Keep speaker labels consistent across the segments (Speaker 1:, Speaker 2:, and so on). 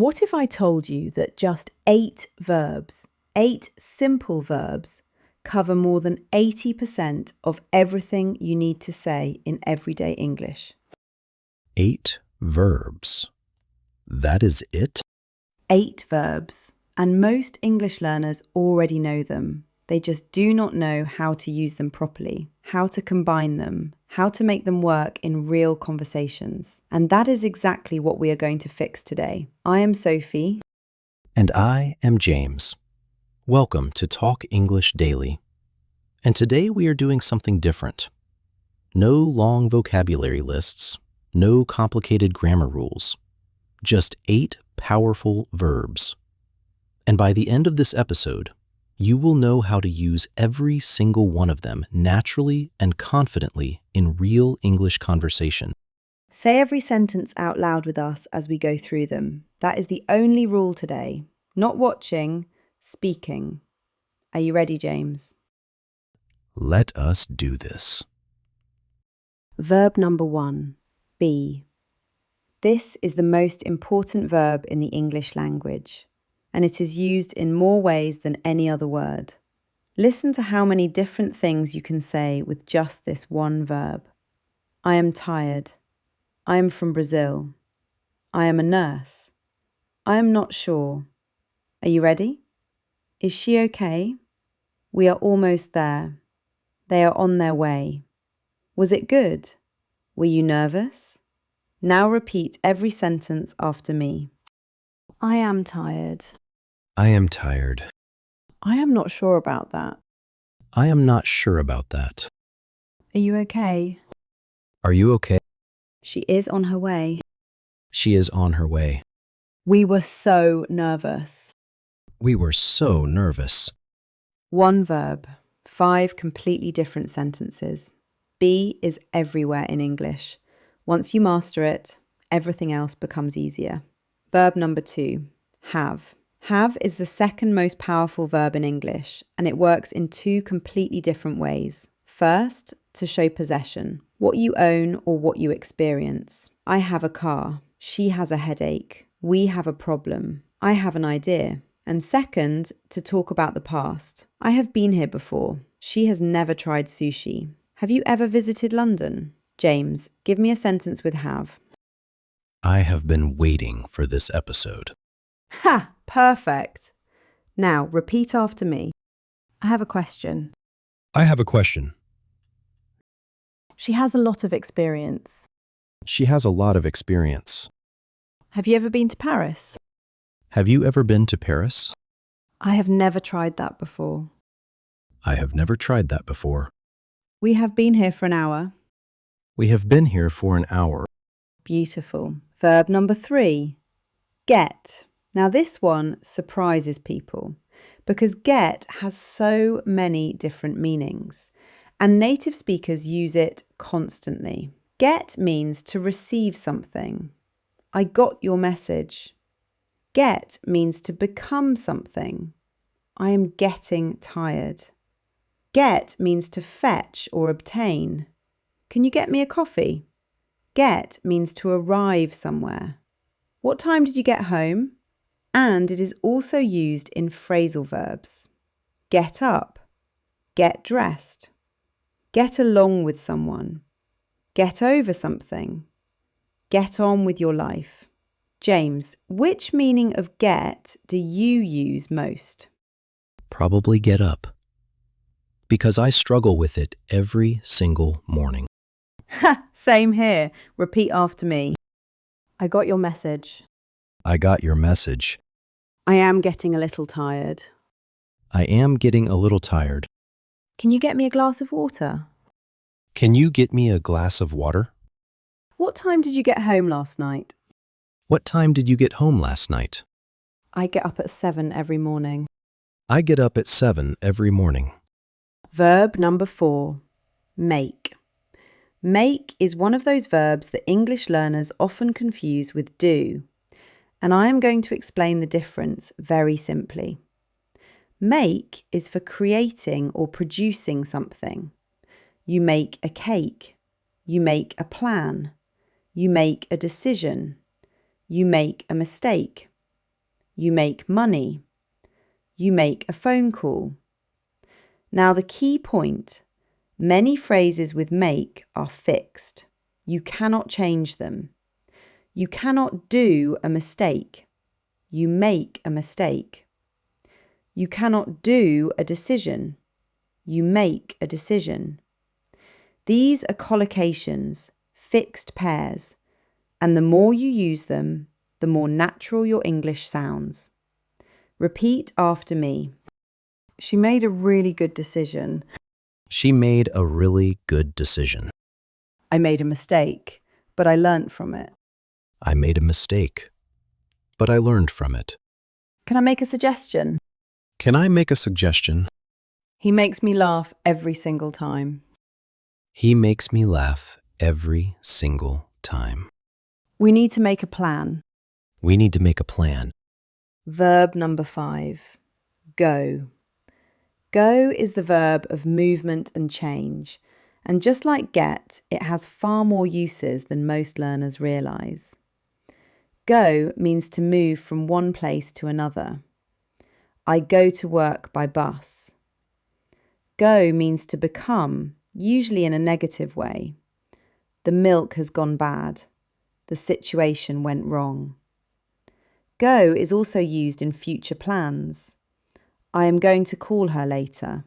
Speaker 1: What if I told you that just 8 verbs, 8 simple verbs, cover more than 80% of everything you need to say in everyday English?
Speaker 2: 8 verbs. That is it?
Speaker 1: 8 verbs, and most English learners already know them. They just do not know how to use them properly, how to combine them, how to make them work in real conversations. And that is exactly what we are going to fix today. I am Sophie.
Speaker 2: And I am James. Welcome to Talk English Daily. And today we are doing something different. No long vocabulary lists, no complicated grammar rules, just 8 powerful verbs. And by the end of this episode, you will know how to use every single one of them naturally and confidently in real English conversation.
Speaker 1: Say every sentence out loud with us as we go through them. That is the only rule today. Not watching, speaking. Are you ready, James?
Speaker 2: Let us do this.
Speaker 1: Verb number 1, be. This is the most important verb in the English language, and it is used in more ways than any other word. Listen to how many different things you can say with just this one verb. I am tired. I am from Brazil. I am a nurse. I am not sure. Are you ready? Is she okay? We are almost there. They are on their way. Was it good? Were you nervous? Now repeat every sentence after me. I am tired.
Speaker 2: I am tired.
Speaker 1: I am not sure about that.
Speaker 2: I am not sure about that.
Speaker 1: Are you okay?
Speaker 2: Are you okay?
Speaker 1: She is on her way.
Speaker 2: She is on her way.
Speaker 1: We were so nervous.
Speaker 2: We were so nervous.
Speaker 1: One verb, 5 completely different sentences. Be is everywhere in English. Once you master it, everything else becomes easier. Verb number 2, have. Have is the second most powerful verb in English, and it works in 2 completely different ways. First, to show possession, what you own or what you experience. I have a car. She has a headache. We have a problem. I have an idea. And second, to talk about the past. I have been here before. She has never tried sushi. Have you ever visited London? James, give me a sentence with have.
Speaker 2: I have been waiting for this episode.
Speaker 1: Ha! Perfect. Now, repeat after me. I have a question.
Speaker 2: I have a question.
Speaker 1: She has a lot of experience.
Speaker 2: She has a lot of experience.
Speaker 1: Have you ever been to Paris?
Speaker 2: Have you ever been to Paris?
Speaker 1: I have never tried that before.
Speaker 2: I have never tried that before.
Speaker 1: We have been here for an hour.
Speaker 2: We have been here for an hour.
Speaker 1: Beautiful. Verb number 3, get. Now this one surprises people because get has so many different meanings and native speakers use it constantly. Get means to receive something. I got your message. Get means to become something. I am getting tired. Get means to fetch or obtain. Can you get me a coffee? Get means to arrive somewhere. What time did you get home? And it is also used in phrasal verbs. Get up, get dressed, get along with someone, get over something, get on with your life. James, which meaning of get do you use most?
Speaker 2: Probably get up. Because I struggle with it every single morning.
Speaker 1: Ha! Same here. Repeat after me. I got your message.
Speaker 2: I got your message.
Speaker 1: I am getting a little tired.
Speaker 2: I am getting a little tired.
Speaker 1: Can you get me a glass of water?
Speaker 2: Can you get me a glass of water?
Speaker 1: What time did you get home last night?
Speaker 2: What time did you get home last night?
Speaker 1: I get up at 7 every morning.
Speaker 2: I get up at 7 every morning.
Speaker 1: Verb number 4, make. Make is one of those verbs that English learners often confuse with do, and I am going to explain the difference very simply. Make is for creating or producing something. You make a cake. You make a plan. You make a decision. You make a mistake. You make money. You make a phone call. Now the key point, many phrases with make are fixed. You cannot change them. You cannot do a mistake. You make a mistake. You cannot do a decision. You make a decision. These are collocations, fixed pairs, and the more you use them, the more natural your English sounds. Repeat after me. She made a really good decision.
Speaker 2: She made a really good decision.
Speaker 1: I made a mistake, but I learnt from it.
Speaker 2: I made a mistake, but I learned from it.
Speaker 1: Can I make a suggestion?
Speaker 2: Can I make a suggestion?
Speaker 1: He makes me laugh every single time.
Speaker 2: He makes me laugh every single time.
Speaker 1: We need to make a plan.
Speaker 2: We need to make a plan.
Speaker 1: Verb number 5. Go. Go is the verb of movement and change, and just like get, it has far more uses than most learners realise. Go means to move from one place to another. I go to work by bus. Go means to become, usually in a negative way. The milk has gone bad. The situation went wrong. Go is also used in future plans. I am going to call her later.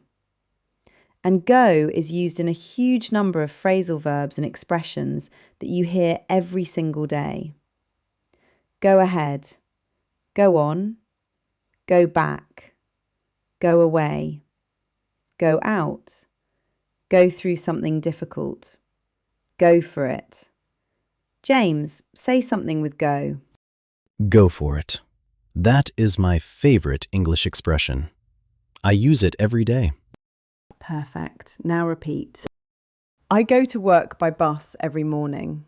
Speaker 1: And go is used in a huge number of phrasal verbs and expressions that you hear every single day. Go ahead. Go on. Go back. Go away. Go out. Go through something difficult. Go for it. James, say something with go.
Speaker 2: Go for it. That is my favorite English expression. I use it every day.
Speaker 1: Perfect. Now repeat. I go to work by bus every morning.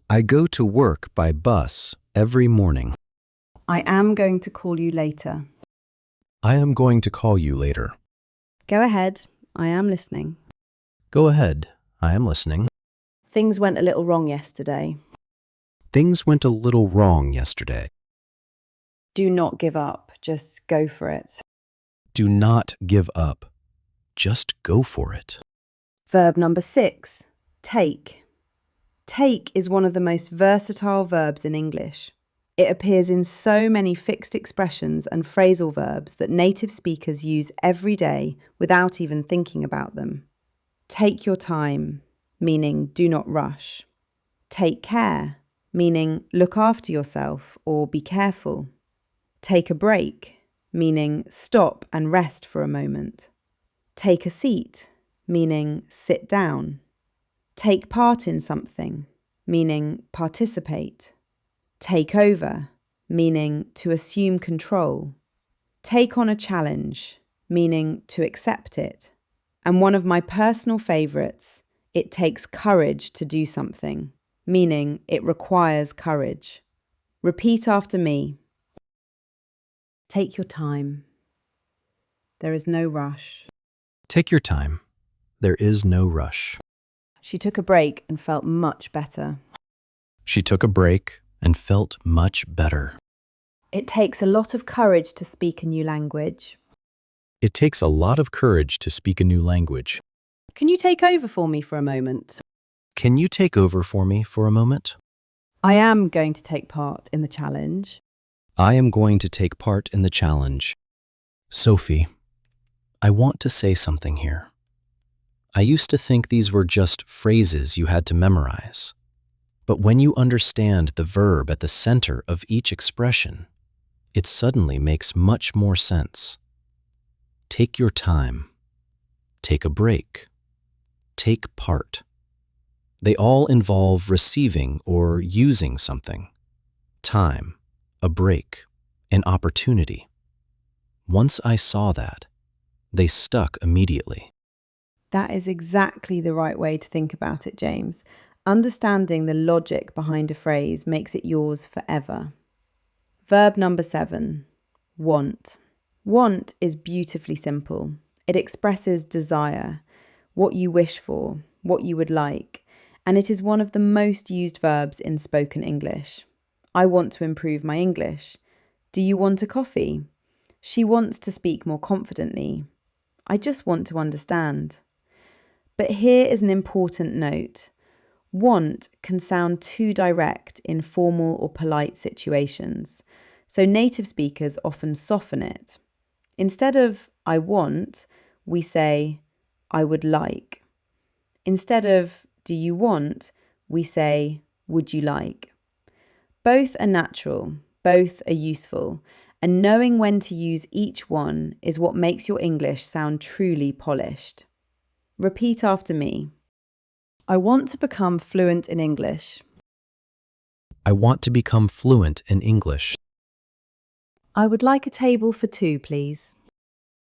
Speaker 2: I go to work by bus every morning.
Speaker 1: I am going to call you later.
Speaker 2: I am going to call you later.
Speaker 1: Go ahead. I am listening.
Speaker 2: Go ahead. I am listening.
Speaker 1: Things went a little wrong yesterday.
Speaker 2: Things went a little wrong yesterday.
Speaker 1: Do not give up. Just go for it.
Speaker 2: Do not give up. Just go for it.
Speaker 1: Verb number 6. Take. Take is one of the most versatile verbs in English. It appears in so many fixed expressions and phrasal verbs that native speakers use every day without even thinking about them. Take your time, meaning do not rush. Take care, meaning look after yourself or be careful. Take a break, meaning stop and rest for a moment. Take a seat, meaning sit down. Take part in something, meaning participate. Take over, meaning to assume control. Take on a challenge, meaning to accept it. And one of my personal favourites, it takes courage to do something, meaning it requires courage. Repeat after me. Take your time. There is no rush.
Speaker 2: Take your time. There is no rush.
Speaker 1: She took a break and felt much better.
Speaker 2: She took a break and felt much better.
Speaker 1: It takes a lot of courage to speak a new language.
Speaker 2: It takes a lot of courage to speak a new language.
Speaker 1: Can you take over for me for a moment?
Speaker 2: Can you take over for me for a moment?
Speaker 1: I am going to take part in the challenge.
Speaker 2: I am going to take part in the challenge. Sophie, I want to say something here. I used to think these were just phrases you had to memorize. But when you understand the verb at the center of each expression, it suddenly makes much more sense. Take your time. Take a break. Take part. They all involve receiving or using something. Time, a break, an opportunity. Once I saw that, they stuck immediately.
Speaker 1: That is exactly the right way to think about it, James. Understanding the logic behind a phrase makes it yours forever. Verb number 7. Want. Want is beautifully simple. It expresses desire, what you wish for, what you would like, and it is one of the most used verbs in spoken English. I want to improve my English. Do you want a coffee? She wants to speak more confidently. I just want to understand. But here is an important note. Want can sound too direct in formal or polite situations, so native speakers often soften it. Instead of I want, we say I would like. Instead of do you want, we say would you like. Both are natural, both are useful, and knowing when to use each one is what makes your English sound truly polished. Repeat after me. I want to become fluent in English.
Speaker 2: I want to become fluent in English.
Speaker 1: I would like a table for two, please.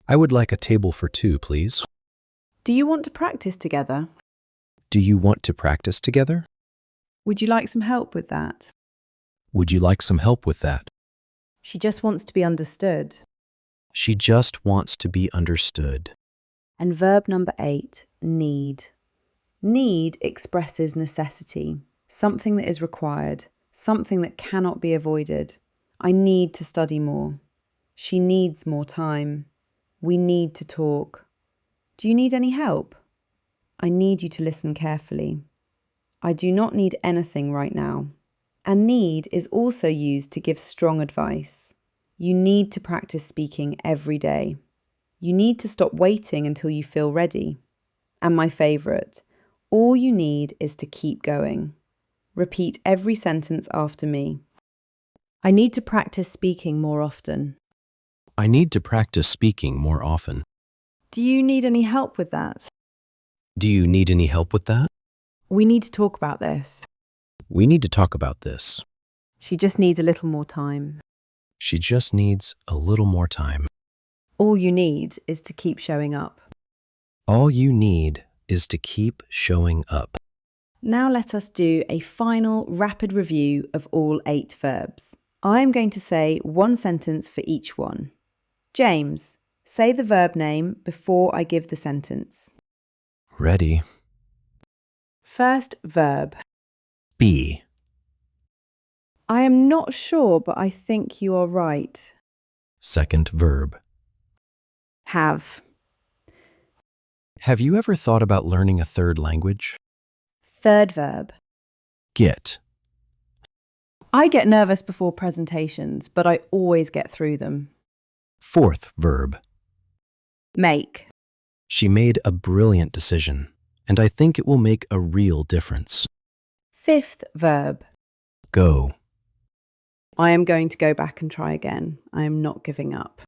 Speaker 2: I would like a table for two, please.
Speaker 1: Do you want to practice together?
Speaker 2: Do you want to practice together?
Speaker 1: Would you like some help with that?
Speaker 2: Would you like some help with that?
Speaker 1: She just wants to be understood.
Speaker 2: She just wants to be understood.
Speaker 1: And verb number 8, need. Need expresses necessity, something that is required, something that cannot be avoided. I need to study more. She needs more time. We need to talk. Do you need any help? I need you to listen carefully. I do not need anything right now. And need is also used to give strong advice. You need to practice speaking every day. You need to stop waiting until you feel ready. And my favourite, all you need is to keep going. Repeat every sentence after me. I need to practice speaking more often.
Speaker 2: I need to practice speaking more often.
Speaker 1: Do you need any help with that?
Speaker 2: Do you need any help with that?
Speaker 1: We need to talk about this.
Speaker 2: We need to talk about this.
Speaker 1: She just needs a little more time.
Speaker 2: She just needs a little more time.
Speaker 1: All you need is to keep showing up.
Speaker 2: All you need is to keep showing up.
Speaker 1: Now let us do a final rapid review of all 8 verbs. I am going to say one sentence for each one. James, say the verb name before I give the sentence.
Speaker 2: Ready.
Speaker 1: First verb.
Speaker 2: Be.
Speaker 1: I am not sure, but I think you are right.
Speaker 2: Second verb.
Speaker 1: Have.
Speaker 2: Have you ever thought about learning a third language?
Speaker 1: Third verb.
Speaker 2: Get.
Speaker 1: I get nervous before presentations, but I always get through them.
Speaker 2: Fourth verb.
Speaker 1: Make.
Speaker 2: She made a brilliant decision, and I think it will make a real difference.
Speaker 1: Fifth verb.
Speaker 2: Go.
Speaker 1: I am going to go back and try again. I am not giving up.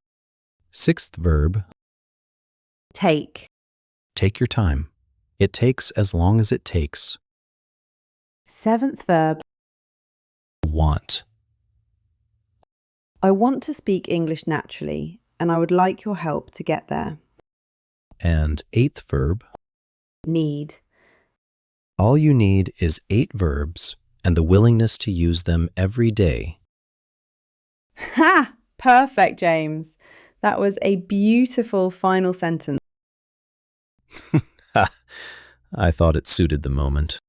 Speaker 2: Sixth verb.
Speaker 1: Take.
Speaker 2: Take your time. It takes as long as it takes.
Speaker 1: Seventh verb.
Speaker 2: Want.
Speaker 1: I want to speak English naturally, and I would like your help to get there.
Speaker 2: And eighth verb.
Speaker 1: Need.
Speaker 2: All you need is 8 verbs and the willingness to use them every day.
Speaker 1: Ha! Perfect, James. That was a beautiful final sentence.
Speaker 2: I thought it suited the moment.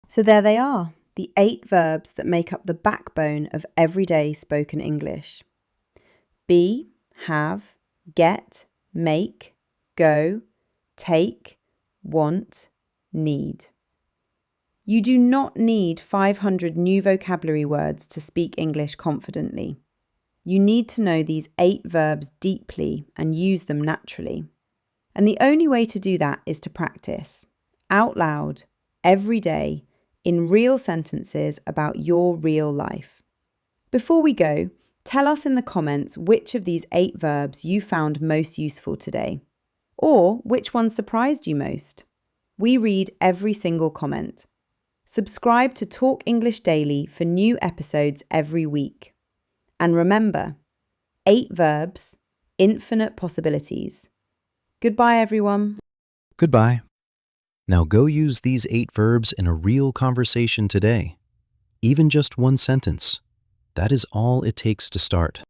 Speaker 1: So there they are, the 8 verbs that make up the backbone of everyday spoken English. Be, have, get, make, go, take, want, need. You do not need 500 new vocabulary words to speak English confidently. You need to know these 8 verbs deeply and use them naturally. And the only way to do that is to practice, out loud, every day, in real sentences about your real life. Before we go, tell us in the comments which of these 8 verbs you found most useful today, or which one surprised you most. We read every single comment. Subscribe to Talk English Daily for new episodes every week. And remember, 8 verbs, infinite possibilities. Goodbye, everyone.
Speaker 2: Goodbye. Now go use these 8 verbs in a real conversation today. Even just one sentence. That is all it takes to start.